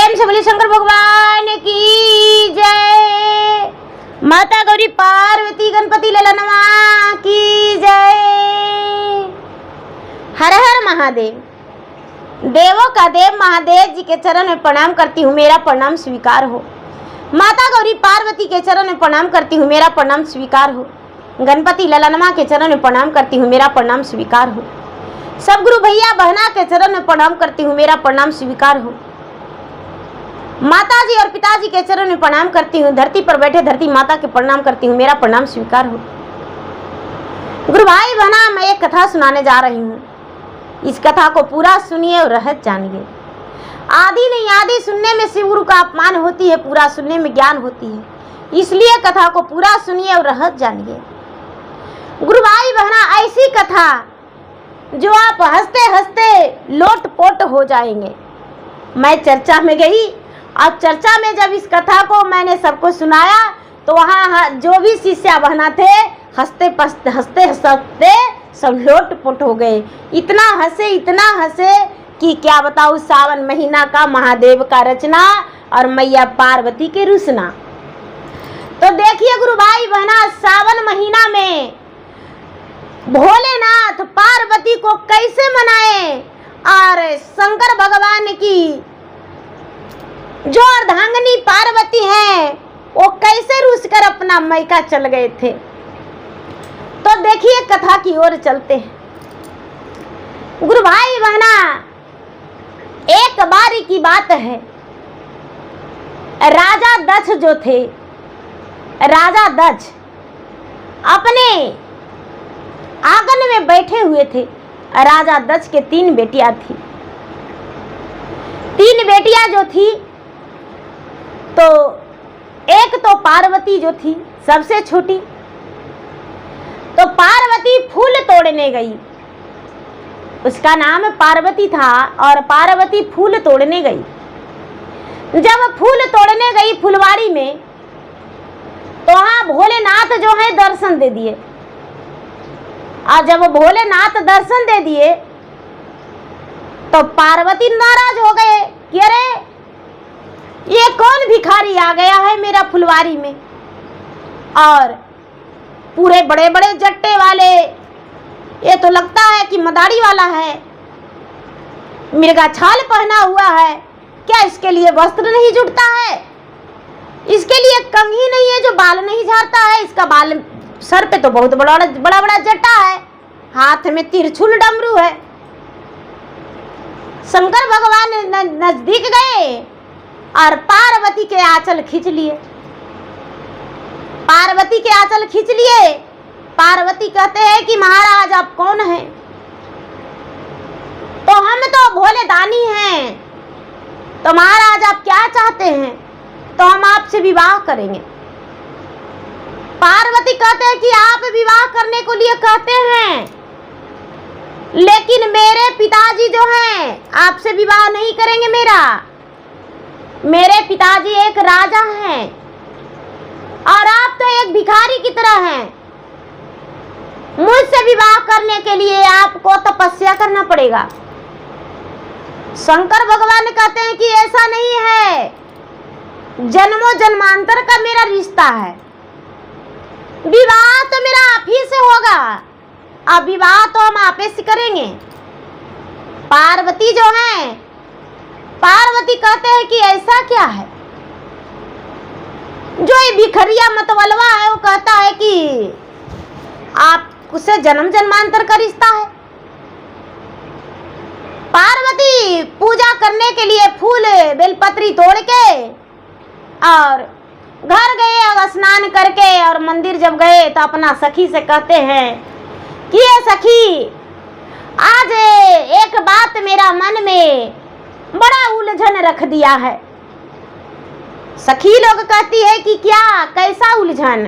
प्रेम से बोलिए शंकर भगवान की जय। माता गौरी पार्वती गणपति ललनवा की जय। हर हर महादेव। देवों का देव महादेव जी के चरण में प्रणाम करती हूँ, मेरा प्रणाम स्वीकार हो। माता गौरी पार्वती के चरण में प्रणाम करती हूँ, मेरा प्रणाम स्वीकार हो। गणपति ललनमा के चरण में प्रणाम करती हूँ, मेरा प्रणाम स्वीकार हो। सब गुरु भैया बहना के चरण में प्रणाम करती हूँ, मेरा प्रणाम स्वीकार हो। माता जी और पिताजी के चरण में प्रणाम करती हूँ। धरती पर बैठे धरती माता के प्रणाम करती हूँ, मेरा प्रणाम स्वीकार हो। गुरु भाई बहना, मैं एक कथा सुनाने जा रही हूँ। इस कथा को पूरा सुनिए और रहस्य जानिए। आदि नहीं आदि सुनने में शिव गुरु का अपमान होती है, पूरा सुनने में ज्ञान होती है। इसलिए कथा को पूरा सुनिए और रहस्य जानिए। गुरु भाई बहना, ऐसी कथा जो आप हंसते हंसते लोटपोट हो जाएंगे। मैं चर्चा में गई और चर्चा में जब इस कथा को मैंने सबको सुनाया तो वहाँ जो भी शिष्या बहना थे हंसते हंसते सब लोटपोट हो गए। इतना हंसे कि क्या बताऊँ। सावन महीना का महादेव का रचना और मैया पार्वती के रुसना। तो देखिए गुरु भाई बहना, सावन महीना में भोलेनाथ पार्वती को कैसे मनाए और शंकर भगवान की जो अर्धांगिनी पार्वती है वो कैसे रूस कर अपना मैका चल गए थे। तो देखिए कथा की ओर चलते हैं। गुरु भाई बहना, एक बारी की बात है। राजा दक्ष जो थे, राजा दक्ष अपने आंगन में बैठे हुए थे। राजा दक्ष के 3 बेटियां थी। 3 बेटियां जो थी तो एक तो पार्वती जो थी सबसे छोटी, तो पार्वती फूल तोड़ने गई। उसका नाम पार्वती था और पार्वती फूल तोड़ने गई। जब फूल तोड़ने गई फुलवाड़ी में तो वहां भोलेनाथ जो है दर्शन दे दिए। और जब भोलेनाथ दर्शन दे दिए तो पार्वती नाराज हो गए कि अरे ये कौन भिखारी आ गया है मेरा फुलवारी में, और पूरे बड़े बड़े जट्टे वाले, ये तो लगता है कि मदारी वाला है, मिर्गा छाल पहना हुआ है, क्या इसके लिए वस्त्र नहीं जुटता है, इसके लिए कंघी नहीं है जो बाल नहीं झाड़ता है, इसका बाल सर पे तो बहुत बड़ा बड़ा जटा है, हाथ में तिरछुल डमरू है। शंकर भगवान नजदीक गए और पार्वती के आंचल खींच लिए। पार्वती के आंचल खींच लिए। पार्वती कहते हैं कि महाराज आप कौन हैं? तो हम तो भोले दानी हैं। तो महाराज आप क्या चाहते हैं? तो हम आपसे विवाह करेंगे। पार्वती कहते हैं कि आप विवाह करने को लिए कहते हैं, लेकिन मेरे पिताजी जो हैं आपसे विवाह नहीं करेंगे। मेरे पिताजी एक राजा हैं और आप तो एक भिखारी की तरह हैं। मुझसे विवाह करने के लिए आपको तपस्या करना पड़ेगा। शंकर भगवान कहते हैं कि ऐसा नहीं है, जन्मों जन्मांतर का मेरा रिश्ता है, विवाह तो मेरा आप ही से होगा, अब विवाह तो हम आप ही से करेंगे। पार्वती जो है, पार्वती कहते हैं कि ऐसा क्या है? जो ये भिखरिया मतवलवा है वो कहता है कि आप उससे जन्म जन्मांतर का रिश्ता है। पार्वती पूजा करने के लिए फूल बेलपत्री तोड़ के और घर गए और स्नान करके और मंदिर जब गए तो अपना सखी से कहते हैं कि ये सखी, आज एक बात मेरा मन में बड़ा उलझन रख दिया है। सखी लोग कहती है कि क्या, कैसा उलझन?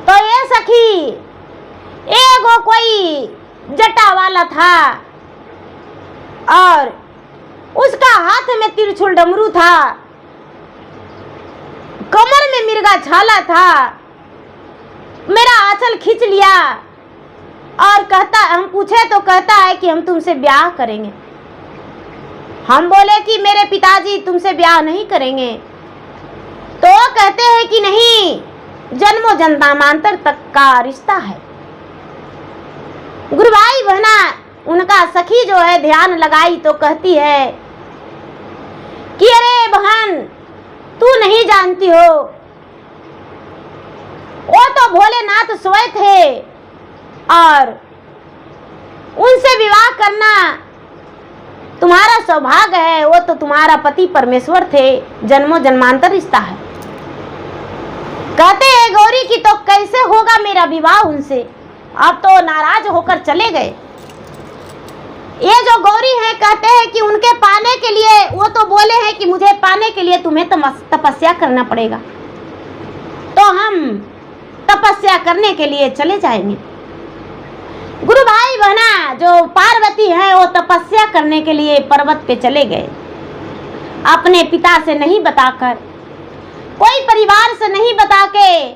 तो ये सखी, एगो कोई जटा वाला था और उसका हाथ में तिरछुल डमरू था, कमर में मिर्गा छाला था, मेरा आंचल खींच लिया और कहता, हम पूछे तो कहता है कि हम तुमसे ब्याह करेंगे। हम बोले कि मेरे पिताजी तुमसे ब्याह नहीं करेंगे, तो वो कहते हैं कि नहीं, जन्मों जन्मांतर तक का रिश्ता है। गुरु भाई बहना, उनका सखी जो है ध्यान लगाई तो कहती है कि अरे बहन, तू नहीं जानती हो, वो तो भोलेनाथ स्वयं थे और उनसे विवाह करना तुम्हारा सौभाग्य है। वो तो तुम्हारा पति परमेश्वर थे, जन्मों जन्मांतर रिश्ता है। कहते हैं गौरी की तो कैसे होगा मेरा विवाह उनसे, अब तो नाराज होकर चले गए। ये जो गौरी है कहते हैं कि उनके पाने के लिए, वो तो बोले हैं कि मुझे पाने के लिए तुम्हें तपस्या करना पड़ेगा, तो हम तपस्या करने के लिए चले जाएंगे। गुरु भाई बहना, जो पार्वती है वो तपस्या करने के लिए पर्वत पे चले गए, अपने पिता से नहीं बताकर, कोई परिवार से नहीं बता के,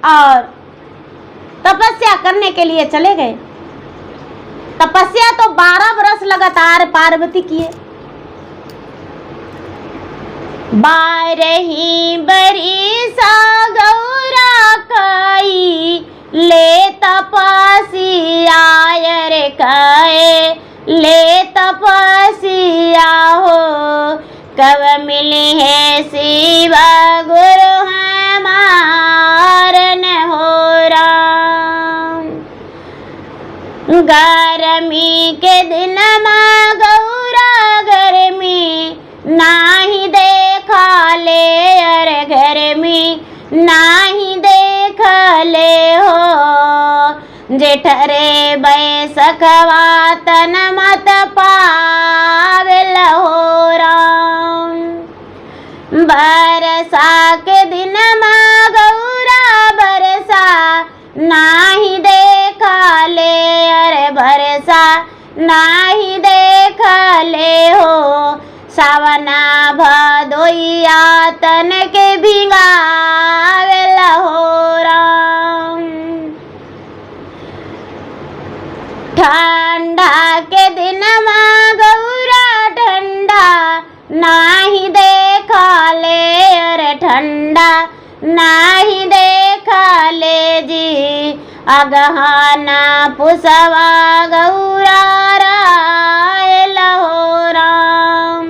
और तपस्या करने के लिए चले गए। तपस्या तो 12 बरस लगातार पार्वती किए। 12 बरिसा गौरा कई ले तपस्या रे कए ले तपस्या हो, कब मिले है शिव गुरु हमार न हो राम। गर्मी के दिन में गौरा गर्मी नाही देखा ले, अरे गर्मी नाही देख ले हो, जेठरे बैसखवा तन मत पावेल हो राम। बरसा के दिन में गौरा बरसा नाही देखा ले, अरे बरसा नाही देख ले हो, सावना भदोइया तन के भिंगावेल हो राम। ठंडा के दिन में गौरा ठंडा नाही देखा ले, अरे ठंडा नाही देखा ले जी, अगहना पुसवा गौरा रायल हो राम।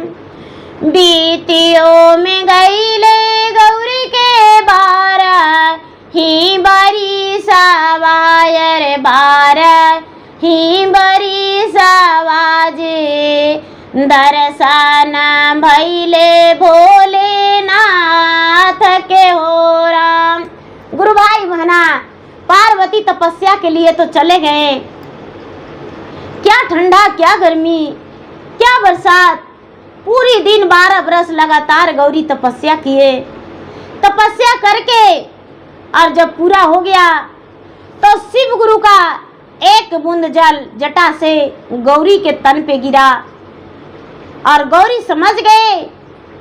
बीतियों में गईले गौरी के 12 बरिसावायर 12 बरिसावाजे, दर्शन भैले भोलेनाथ के हो राम। गुरु भाई बहना, पार्वती तपस्या के लिए तो चले गए। क्या ठंडा, क्या गर्मी, क्या बरसात, पूरी दिन 12 बरस लगातार गौरी तपस्या किए। तपस्या करके और जब पूरा हो गया तो शिव गुरु का एक बूंद जल जटा से गौरी के तन पे गिरा और गौरी समझ गए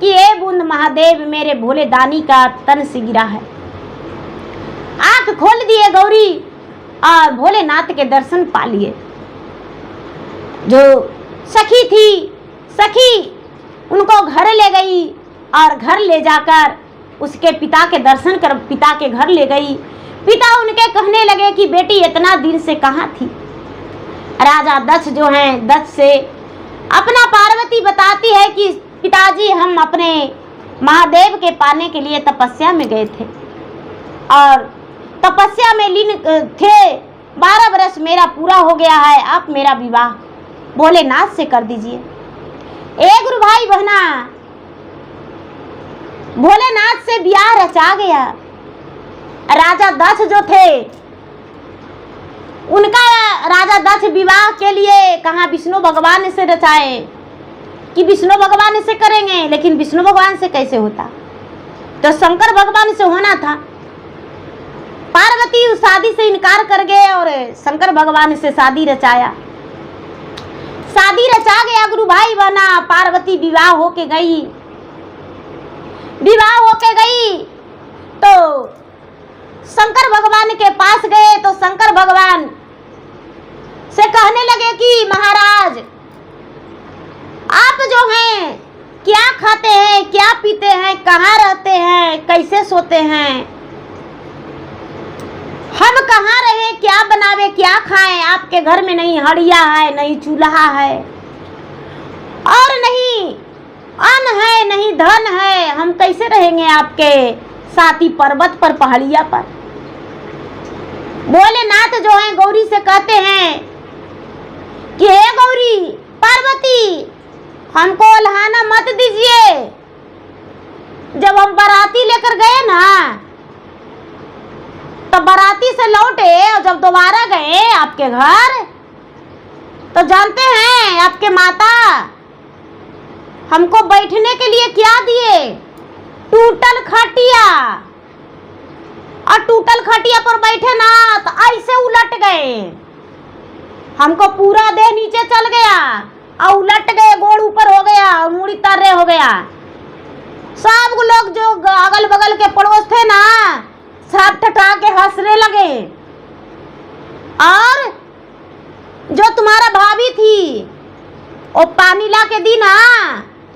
कि ये बूंद महादेव मेरे भोले दानी का तन से गिरा है। आंख खोल दिए गौरी और भोलेनाथ के दर्शन पा लिए। जो सखी थी, सखी उनको घर ले गई और घर ले जाकर उसके पिता के दर्शन कर पिता के घर ले गई। पिता उनके कहने लगे कि बेटी इतना दिन से कहाँ थी। राजा दक्ष जो हैं, दक्ष से अपना पार्वती बताती है कि पिताजी हम अपने महादेव के पाने के लिए तपस्या में गए थे और तपस्या में लीन थे। 12 बरस मेरा पूरा हो गया है, आप मेरा विवाह भोलेनाथ से कर दीजिए। गुरु भाई बहना, भोलेनाथ से ब्याह रचा गया। राजा दक्ष जो थे, उनका राजा दक्ष विवाह के लिए कहाँ विष्णु भगवान से रचाए कि विष्णु भगवान से करेंगे, लेकिन विष्णु भगवान से कैसे होता, तो शंकर भगवान से होना था। पार्वती उस शादी से इनकार कर गए और शंकर भगवान से शादी रचाया। शादी रचा गया। गुरु भाई बना, पार्वती विवाह होके गई। विवाह होके गई तो शंकर भगवान के पास गए तो शंकर भगवान से कहने लगे कि महाराज आप जो हैं क्या खाते हैं, क्या पीते हैं, कहाँ रहते हैं, कैसे सोते हैं, हम कहाँ रहे, क्या बनावे, क्या खाएं। आपके घर में नहीं हड़िया है, नहीं चूल्हा है, और नहीं अन्न है, नहीं धन है। हम कैसे रहेंगे आपके साथी पर्वत पर, पहाड़िया पर। भोलेनाथ जो हैं गौरी से कहते हैं कि हे गौरी पार्वती, हमको उल्हाना मत दीजिए। जब हम बाराती लेकर गए ना, तो बाराती से लौटे और जब दोबारा गए आपके घर, तो जानते हैं आपके माता हमको बैठने के लिए क्या दिए? टूटल खटिया। और टूटल खटिया पर बैठे ना तो ऐसे उलट गए, हमको पूरा देह नीचे चल गया और उलट गए, गोड़ ऊपर हो गया और मुड़ी तर्रे हो गया। सब लोग जो अगल बगल के पड़ोस थे ना, सब ठठा के हंसने लगे। और जो तुम्हारा भाभी थी वो पानी ला के दी ना,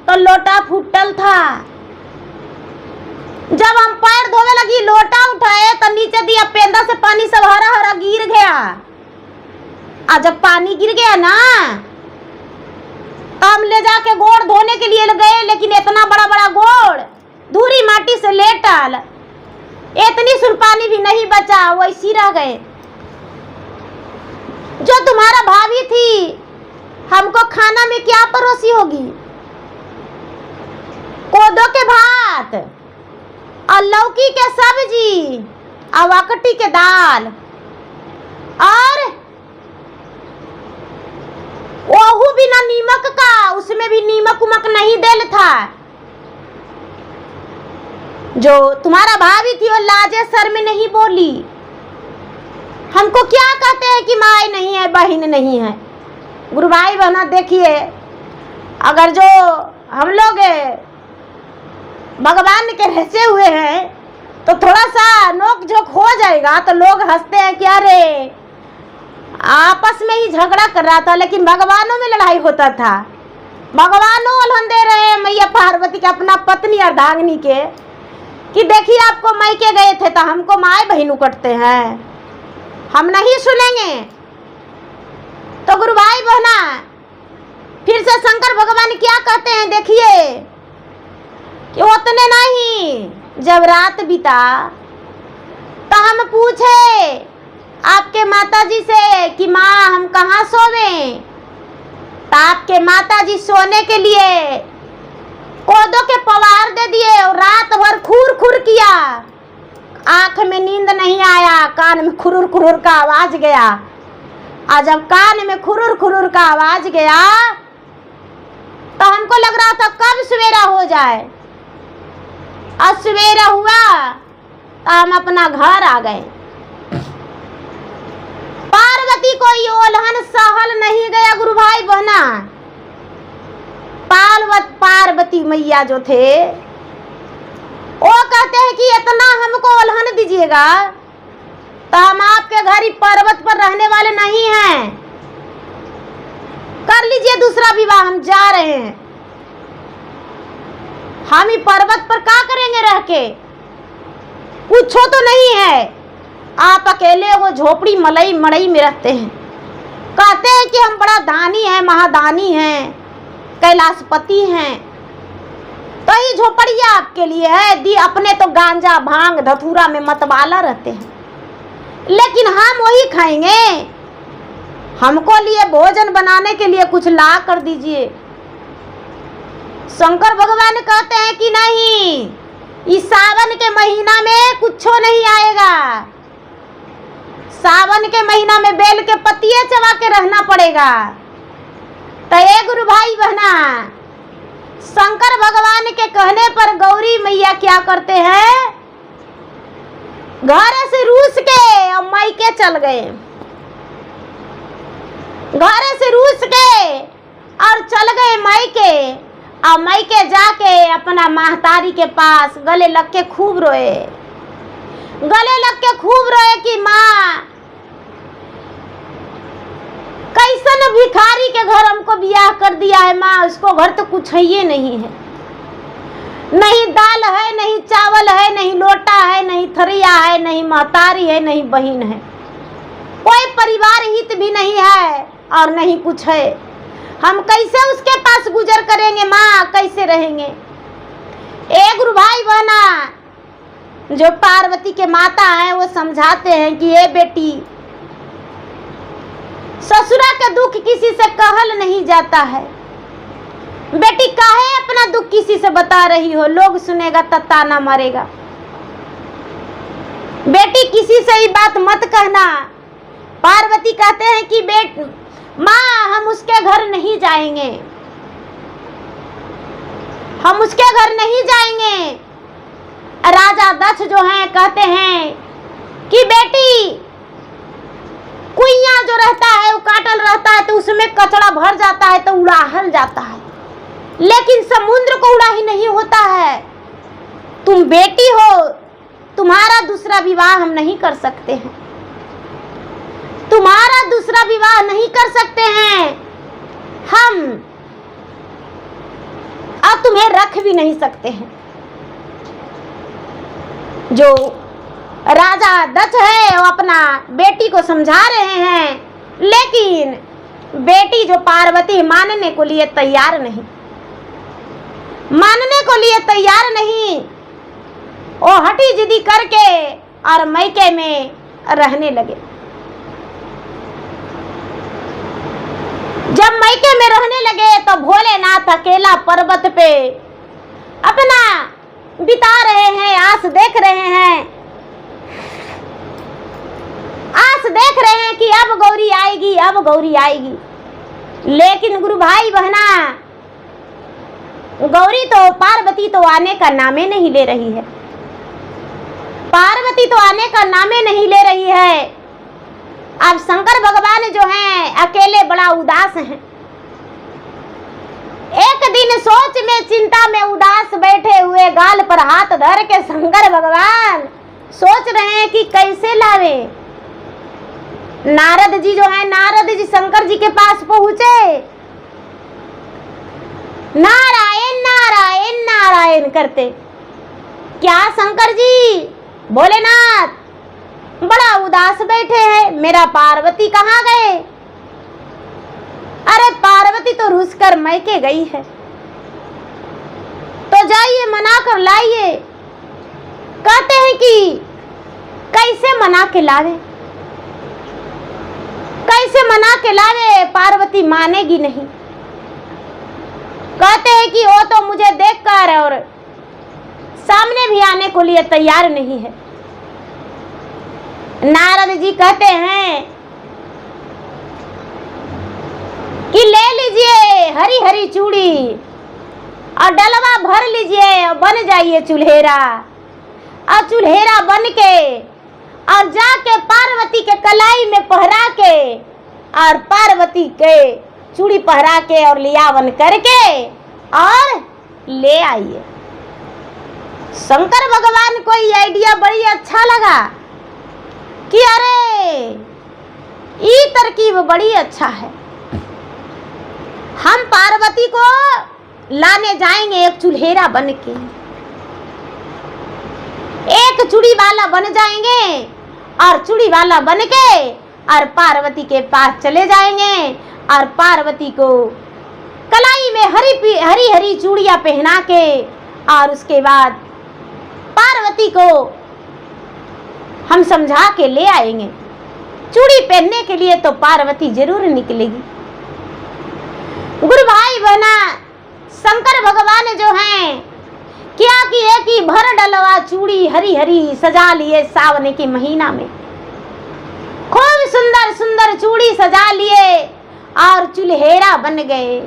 तो लोटा फूटल था। जब हम पैर धोने लगी, लोटा उठाए तो नीचे दिया, पेंदा से पानी सब हरा हरा गिर गया। और जब पानी गिर गया ना, तो हम ले जाके गोड़ धोने के लिए गए, लेकिन इतना बड़ा बड़ा गोड़ धूरी माटी से लेटल, इतनी सुर पानी भी नहीं बचा, वैसी रह गए। जो तुम्हारा भाभी थी हमको खाना में क्या परोसी होगी? कोदो के भात और लौकी के सब्जी और वकटी के दाल, और ओहू बिना नीमक का, उसमें भी नीमक उमक नहीं देल था। जो तुम्हारा भाभी थी वो लाजे सर में नहीं बोली। हमको क्या कहते हैं कि माँ नहीं है, बहन नहीं है। गुरु भाई बहना देखिए, अगर जो हम लोग भगवान के रचे हुए हैं तो थोड़ा सा नोक झोंक हो जाएगा तो लोग हंसते हैं कि अरे आपस में ही झगड़ा कर रहा था, लेकिन भगवानों में लड़ाई होता था। भगवानों उल्हन दे रहे हैं मैया पार्वती के, अपना पत्नी अर्धांगिनी के, कि देखिए आपको मायके गए थे तो हमको माए बहन उकटते हैं, हम नहीं सुनेंगे। तो गुरु भाई बहना फिर से शंकर भगवान क्या कहते हैं देखिए, कि उतने नहीं, जब रात बीता तो हम पूछे आपके माताजी से कि माँ हम कहाँ सोवें, तो आपके माताजी सोने के लिए कोदो के पवार दे दिए और रात भर खुर खुर किया। आंख में नींद नहीं आया, कान में खुरुर खुरुर का आवाज गया। और जब कान में खुरुर खुरुर का आवाज गया तो हमको लग रहा था कब सवेरा हो जाए। और सवेरा हुआ तो हम अपना घर आ गए। पार्वती को ये ओल्हन सहल नहीं गया गुरु भाई बहना। पार्वती मैया जो थे वो कहते हैं कि इतना हमको ओल्हन दीजिएगा तो हम आपके घर ही पर्वत पर रहने वाले नहीं हैं, कर लीजिए दूसरा विवाह, हम जा रहे हैं। हम ही पर्वत पर क्या करेंगे रह के, कुछ तो नहीं है। आप अकेले वो झोपड़ी मलई मड़ई में रहते हैं, कहते हैं कि हम बड़ा दानी हैं, महादानी हैं, कैलाशपति हैं। तो ये झोपड़िया आपके लिए है दी, अपने तो गांजा भांग धतूरा में मतवाला रहते हैं, लेकिन हम वही खाएंगे। हमको लिए भोजन बनाने के लिए कुछ ला कर दीजिए। शंकर भगवान कहते हैं कि नहीं, इस सावन के महीना में कुछ नहीं आएगा। सावन के महीना में बेल के पत्तियां चबा के रहना पड़ेगा। तो ये गुरु भाई बहना, शंकर भगवान के कहने पर गौरी मैया क्या करते हैं, घर से रूस के और मायके चल गए। घर से रूस के और चल गए मायके, और मायके जाके अपना महतारी के पास गले लग के खूब रोए। गले लग के खूब रोए कि माँ कैसन भिखारी के घर हमको ब्याह कर दिया है माँ, उसको घर तो कुछ ही नहीं है, नहीं दाल है, नहीं चावल है, नहीं लोटा है, नहीं थरिया है, नहीं महतारी है, नहीं बहन है, कोई परिवार हित भी नहीं है और नहीं कुछ है। हम कैसे उसके पास गुजर करेंगे माँ, कैसे रहेंगे। एक गुरु भाई बहना जो पार्वती के माता हैं वो समझाते हैं कि ये बेटी, ससुरा का दुख किसी से कहल नहीं जाता है। बेटी काहे अपना दुख किसी से बता रही हो, लोग सुनेगा तो ताना मारेगा। बेटी किसी से ही बात मत कहना। पार्वती कहते हैं कि माँ हम उसके घर नहीं जाएंगे, हम उसके घर नहीं जाएंगे। राजा दक्ष जो हैं कहते हैं कि बेटी कुइयां जो रहता है वो काटल रहता है तो उसमें कचरा भर जाता है तो उड़ाहल जाता है, लेकिन समुद्र को उड़ा ही नहीं होता है। तुम बेटी हो, तुम्हारा दूसरा विवाह हम नहीं कर सकते हैं, तुम्हारा दूसरा विवाह नहीं कर सकते हैं हम, और तुम्हें रख भी नहीं सकते हैं। जो राजा दक्ष है वो अपना बेटी को समझा रहे हैं, लेकिन बेटी जो पार्वती मानने को लिए तैयार नहीं, मानने को लिए तैयार नहीं। वो हटी जिदी करके और मैके में रहने लगे। जब मैके में रहने लगे तो भोलेनाथ अकेला पर्वत पे अपना बिता रहे हैं, आस देख रहे हैं, आस देख रहे हैं कि अब गौरी आएगी, अब गौरी आएगी। लेकिन गुरु भाई बहना, गौरी तो, पार्वती तो आने का नामे नहीं ले रही है, पार्वती तो आने का नामे नहीं ले रही है। अब शंकर भगवान जो हैं अकेले बड़ा उदास हैं। एक दिन सोच में, चिंता में उदास बैठे हुए, गाल पर हाथ धर के शंकर भगवान सोच रहे हैं कि कैसे लावे। नारद जी जो हैं, नारद जी शंकर जी के पास पहुंचे, नारायण नारायण नारायण करते। क्या शंकर जी, भोलेनाथ बड़ा उदास बैठे हैं, मेरा पार्वती कहाँ गए? अरे पार्वती तो रूस कर मैके गई है, तो जाइए मना कर लाइए। कहते हैं कि कैसे मना के लावे, कैसे मना के लावे, पार्वती मानेगी नहीं। कहते हैं कि वो तो मुझे देखकर और सामने भी आने को लिए तैयार नहीं है। नारद जी कहते हैं कि ले लीजिए हरी हरी चूड़ी और डलवा भर लीजिए और बन जाइए चुल्हेरा, और चुल्हेरा बन के और जाके पार्वती के कलाई में पहरा के और पार्वती के चूड़ी पहरा के और लियावन करके और ले आइए। शंकर भगवान को ये आइडिया बड़ी अच्छा लगा कि अरे ये तरकीब बड़ी अच्छा है, हम पार्वती को लाने जाएंगे एक चुल्हेरा बन के, एक चूड़ी वाला बन जाएंगे और चूड़ी वाला बन के और पार्वती के पास चले जाएंगे और पार्वती को कलाई में हरी हरी चूड़ियां पहना के और उसके बाद पार्वती को हम समझा के ले आएंगे। चूड़ी पहनने के लिए तो पार्वती जरूर निकलेगी। गुरु भाई बहना, शंकर भगवान जो हैं क्या किए कि भर डलवा चूड़ी हरी हरी सजा लिए सावन के महीना में, खूब सुंदर सुंदर चूड़ी सजा लिए और चुल्हेरा बन गए।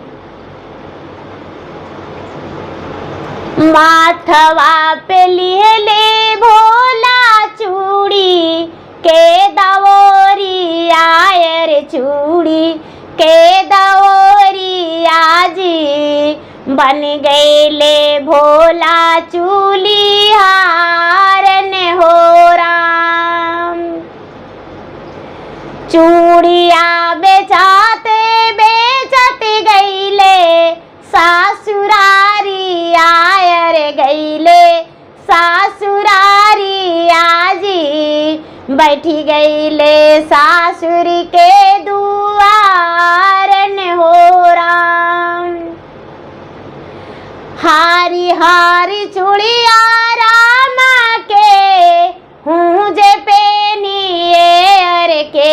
माथवा पे लिए ले भोला चूड़ी के दवोरी आए रे चूड़ी के दवोरी आजी, बन गए ले भोला चूली हार ने हो राम। चूड़िया बेचाते बेचते गईले सासुरारी आयर गईले सासुरारी आजी बैठी गईले सासुर के दुआर हो राम। हारी हारी चूड़िया रामा के हूँ जे पेनिए अर के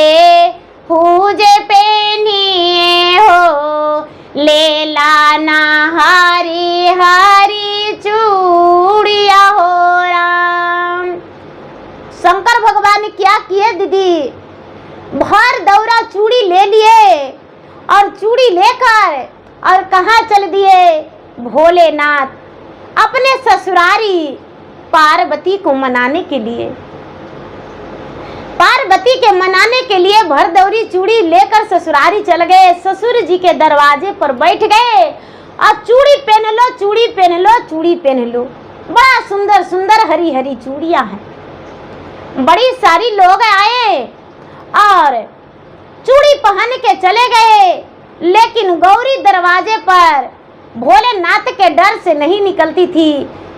हूँ जे पेनिए हो ले लाना हारी हारी चूड़िया हो राम। शंकर भगवान ने क्या किए दीदी, भर दौरा चूड़ी ले लिए और चूड़ी लेकर और कहाँ चल दिए, भोलेनाथ अपने ससुरारी पार्वती को मनाने के लिए। पार्वती के मनाने के लिए भरदौरी चूड़ी लेकर ससुरारी चल गए। ससुर जी के दरवाजे पर बैठ गए और चूड़ी पहन लो चूड़ी पहन लो चूड़ी पहन लो। बड़ा सुंदर सुंदर हरी हरी चूड़ियां हैं। बड़ी सारी लोग आए और चूड़ी पहन के चले गए, लेकिन गौरी दरवाजे पर भोलेनाथ के डर से नहीं निकलती थी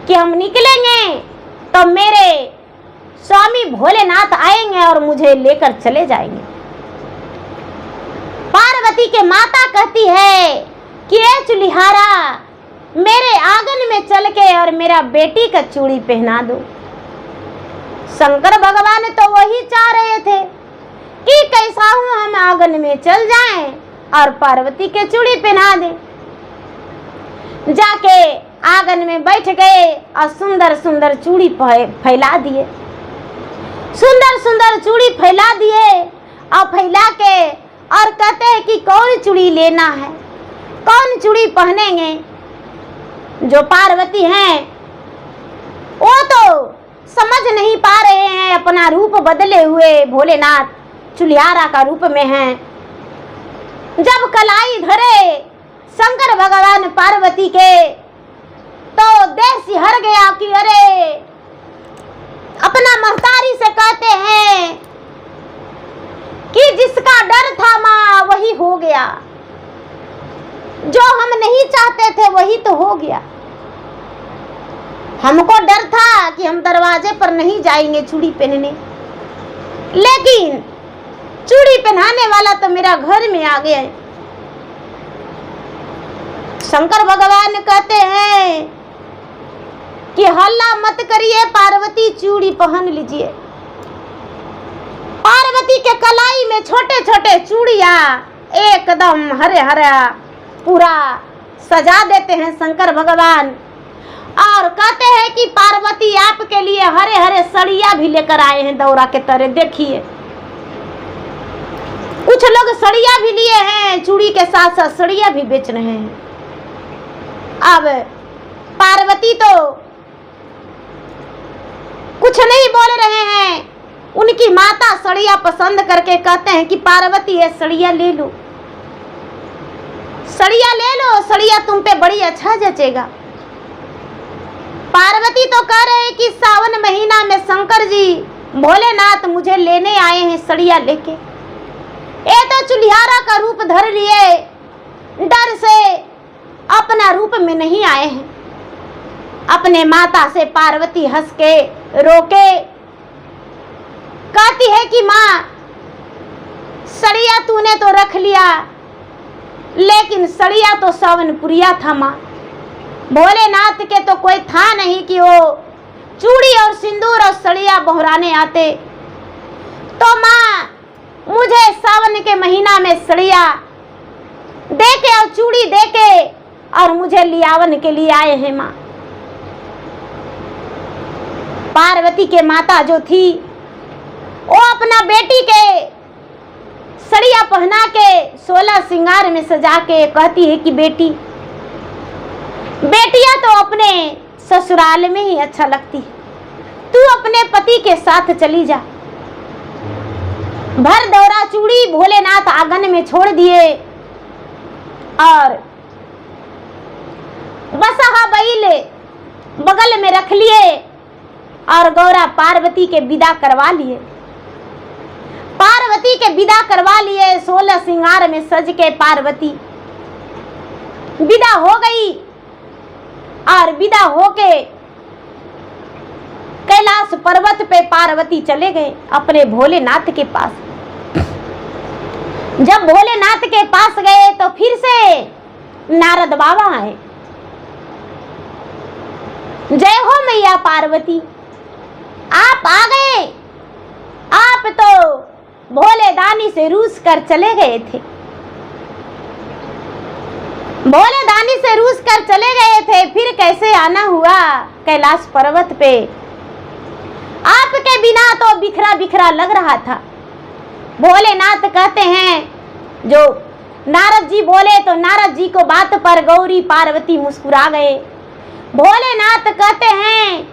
कि हम निकलेंगे तो मेरे स्वामी भोलेनाथ आएंगे और मुझे लेकर चले जाएंगे। पार्वती के माता कहती है कि ए चुलिहारा, मेरे आंगन में चल के और मेरा बेटी का चूड़ी पहना दो। शंकर भगवान तो वही चाह रहे थे कि कैसा हूं हम आंगन में चल जाएं और पार्वती के चूड़ी पहना दें। जाके आंगन में बैठ गए और सुंदर सुंदर चूड़ी फैला दिए। सुंदर सुंदर चूड़ी फैला दिए और फैला के और कहते हैं कि कौन चूड़ी लेना है, कौन चूड़ी पहनेंगे। जो पार्वती हैं वो तो समझ नहीं पा रहे हैं, अपना रूप बदले हुए भोलेनाथ चुलियारा का रूप में हैं। जब कलाई धरे शंकर भगवान पार्वती के तो देह सिहर गया कि अरे, अपना महतारी से कहते हैं कि जिसका डर था माँ वही हो गया, जो हम नहीं चाहते थे वही तो हो गया। हमको डर था कि हम दरवाजे पर नहीं जाएंगे चूड़ी पहनने, लेकिन चूड़ी पहनाने वाला तो मेरा घर में आ गया। शंकर भगवान कहते हैं कि हल्ला मत करिए, पार्वती चूड़ी पहन लीजिए। पार्वती के कलाई में छोटे छोटे चूड़िया एकदम हरे हरा पूरा सजा देते हैं शंकर भगवान और कहते हैं कि पार्वती आपके लिए हरे हरे सड़िया भी लेकर आए हैं दौरा के तरह। देखिए, कुछ लोग सड़िया भी लिए हैं, चूड़ी के साथ साथ सड़िया भी बेच रहे हैं। अब पार्वती तो कुछ नहीं बोल रहे हैं, उनकी माता सड़िया पसंद करके कहते हैं कि पार्वती ये सड़िया ले लो, सड़िया ले लो, सड़िया तुम पे बड़ी अच्छा जचेगा। पार्वती तो कह रहे हैं कि सावन महीना में शंकर जी भोलेनाथ मुझे लेने आए हैं सड़िया लेके। ये तो चुलिहारा का रूप धर लिए, डर से अपना रूप में नहीं आए हैं। अपने माता से पार्वती हंस के रोके, कहती है कि माँ सड़िया तूने तो रख लिया, लेकिन सड़िया तो सावनपुरिया था माँ, भोलेनाथ के तो कोई था नहीं कि वो चूड़ी और सिंदूर और सड़िया बहराने आते। तो माँ मुझे सावन के महीना में सड़िया देके और चूड़ी देके और मुझे लियावन के लिए आए हैं माँ। पार्वती के माता जो थी वो अपना बेटी के सड़िया पहना के 16 श्रृंगार में सजा के कहती है कि बेटी, बेटियां तो अपने ससुराल में ही अच्छा लगती है, तू अपने पति के साथ चली जा। भर दौरा चूड़ी भोलेनाथ आंगन में छोड़ दिए और बसहा बैल बगल में रख लिए और गौरा पार्वती के विदा करवा लिए। पार्वती के विदा करवा लिए। 16 श्रृंगार में सज के पार्वती विदा हो गई और विदा होके कैलाश पर्वत पे पार्वती चले गए अपने भोलेनाथ के पास। जब भोलेनाथ के पास गए तो फिर से नारद बाबा आए। जय हो मैया पार्वती, आप आ गए। आप तो भोले दानी से रूस कर चले गए थे। भोले दानी से रूस कर चले गए थे, फिर कैसे आना हुआ कैलाश पर्वत पे? आपके बिना तो बिखरा बिखरा लग रहा था। भोलेनाथ कहते हैं, जो नारद जी बोले तो नारद जी को बात पर गौरी पार्वती मुस्कुरा गए। भोलेनाथ कहते हैं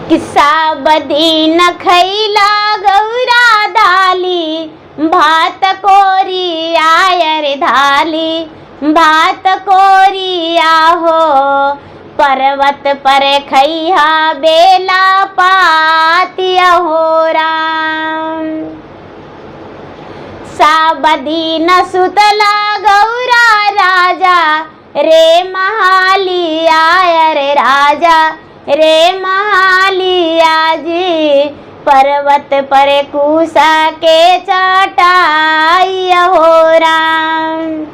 कि साबदी न खैला गौरा दाली, भात कोरी आयर धाली, भात कोरी आहो, पर्वत पर खैहा बेला पातिया हो राम। साबदी न सुतला गौरा राजा, रे महाली आयर राजा, रे महाली आजी, पर्वत पर कूसा के चटाई हो राम।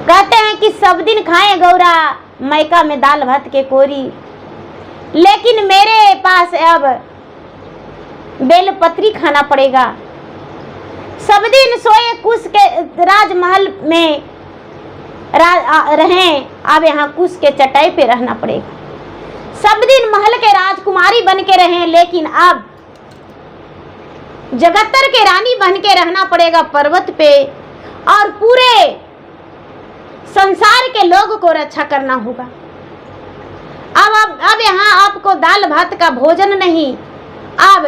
कहते हैं कि सब दिन खाए गौरा मैका में दाल भात के कोरी, लेकिन मेरे पास अब बेलपत्री खाना पड़ेगा। सब दिन सोए कुश के राजमहल में रहें, अब यहाँ कुश के चटाई पे रहना पड़ेगा। सब दिन महल के राजकुमारी बन के रहें, लेकिन अब जगत्तर के रानी बन के रहना पड़ेगा पर्वत पे, और पूरे संसार के लोगों को रक्षा करना होगा। अब यहाँ आपको दाल भात का भोजन नहीं, अब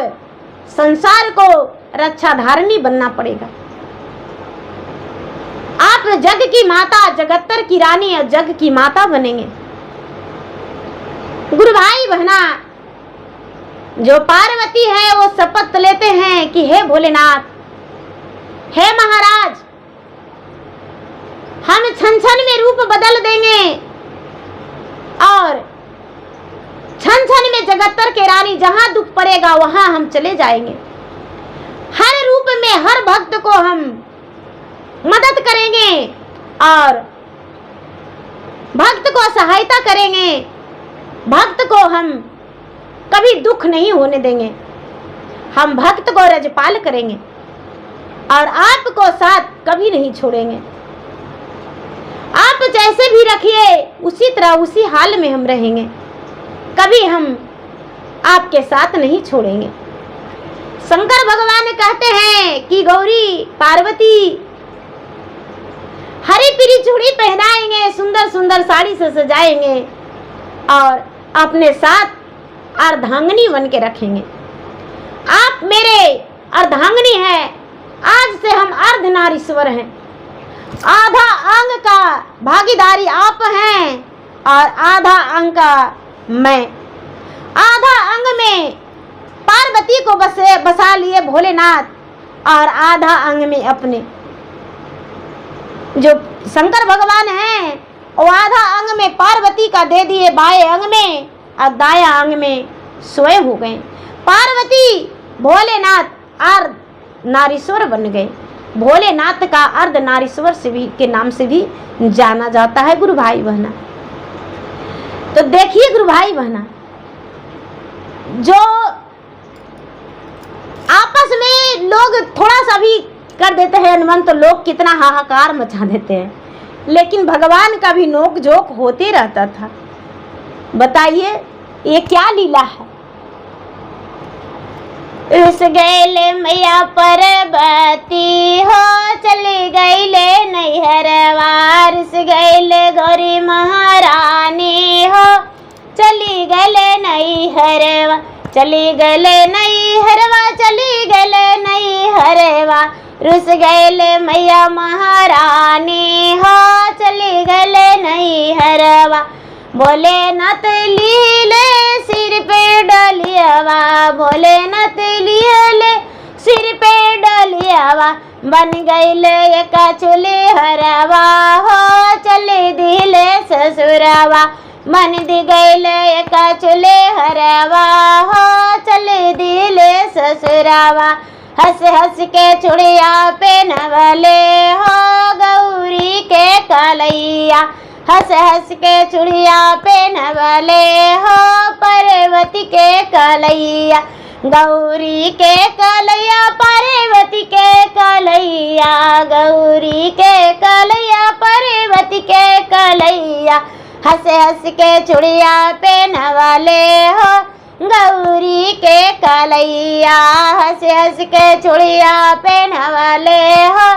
संसार को रक्षाधारणी बनना पड़ेगा। आप जग की माता, जगत्तर की रानी और जग की माता बनेंगे। गुरु भाई बहना, जो पार्वती है वो शपथ लेते हैं कि हे भोलेनाथ, हे महाराज, हम क्षण क्षण में रूप बदल देंगे और क्षण क्षण में जगत्तर के रानी जहां दुख पड़ेगा वहां हम चले जाएंगे। हर रूप में हर भक्त को हम मदद करेंगे और भक्त को सहायता करेंगे। भक्त को हम कभी दुख नहीं होने देंगे। हम भक्त को रजपाल करेंगे और आपको साथ कभी नहीं छोड़ेंगे। आप जैसे भी रखिए उसी तरह उसी हाल में हम रहेंगे, कभी हम आपके साथ नहीं छोड़ेंगे। शंकर भगवान कहते हैं कि गौरी पार्वती हरी पीली चूड़ी पहनाएंगे, सुंदर सुंदर साड़ी से सजाएंगे और अपने साथ अर्धांगिनी बन के रखेंगे। आप मेरे अर्धांगिनी हैं, आज से हम अर्धनारीश्वर हैं। आधा अंग का भागीदारी आप हैं और आधा अंग का मैं। आधा अंग में पार्वती को बसा लिए भोलेनाथ और आधा अंग में अपने जो शंकर भगवान हैं वो आधा अंग में पार्वती का दे दिए बाएं अंग में और दाया अंग में सोए हो गए। पार्वती भोलेनाथ अर्ध नारीश्वर बन गए। भोलेनाथ का अर्ध नारीश्वर से भी के नाम से भी जाना जाता है गुरु भाई बहना। तो देखिए गुरु भाई बहना, जो आपस में लोग थोड़ा सा भी कर देते हैं अनबन तो लोग कितना हाहाकार मचा देते हैं, लेकिन भगवान का भी नोक झोंक होते रहता था। बताइए ये क्या लीला है। रुस गए मैया पार्वती हो, चली गईले नैहरवा। रुस गईले गौरी महारानी हो, चली गले नैहरवा। चली गले नैहरवा, चली गले नैहरवा। रुस गईले मैया महारानी हो, चली गले नैहरवा। भोलेनाथ लीले सिर पे डलियावा, भोलेनाथ लिए ले सिर पे डलियावा, बन गईले एक चूल्हे हरवा हो, चले दिले ससुरवा, मन दी गईले एक चूल्हे हरवा हो, चले दिले ससुरवा, हंस हंस के चूड़िया पहनवले हो, गौरी के कलैया, हंस हंस के चूड़िया पहनवले हो, पार्वती के कलैया, गौरी के कलैया, पार्वती के कलैया, गौरी के कलैया, पार्वती के कलैया, हंस हंस के चूड़िया पहनवले हो, गौरी के कलैया, हंस हंस के चूड़िया पहनवले हो,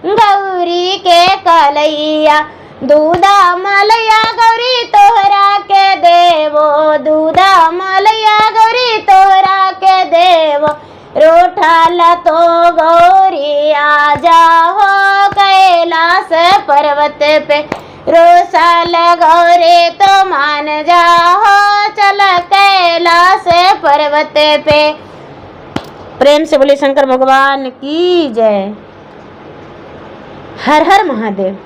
गौरी के कलैया, दूधा मलैया गौरी तोहरा के देवो, दूधा मलैया गौरी तोहरा के देवो, रोठाल तो गौरी आ जाओ कैलाश पर्वत पे, रोसाल गौरी तो मान जाओ चल कैलाश पर्वत पे। प्रेम से बोले शंकर भगवान की जय। हर हर महादेव।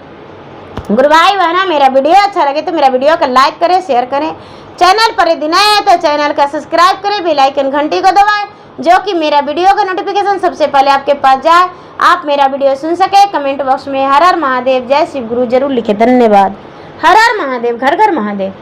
गुरु भाई बहना, मेरा वीडियो अच्छा लगे तो मेरा वीडियो को लाइक करें, शेयर करें। चैनल पर यदि नए हैं तो चैनल का सब्सक्राइब करें, बेल आइकन घंटी को दबाएं, जो कि मेरा वीडियो का नोटिफिकेशन सबसे पहले आपके पास जाए, आप मेरा वीडियो सुन सके। कमेंट बॉक्स में हर हर महादेव, जय शिव गुरु जरूर लिखे। धन्यवाद। हर हर महादेव, घर घर महादेव।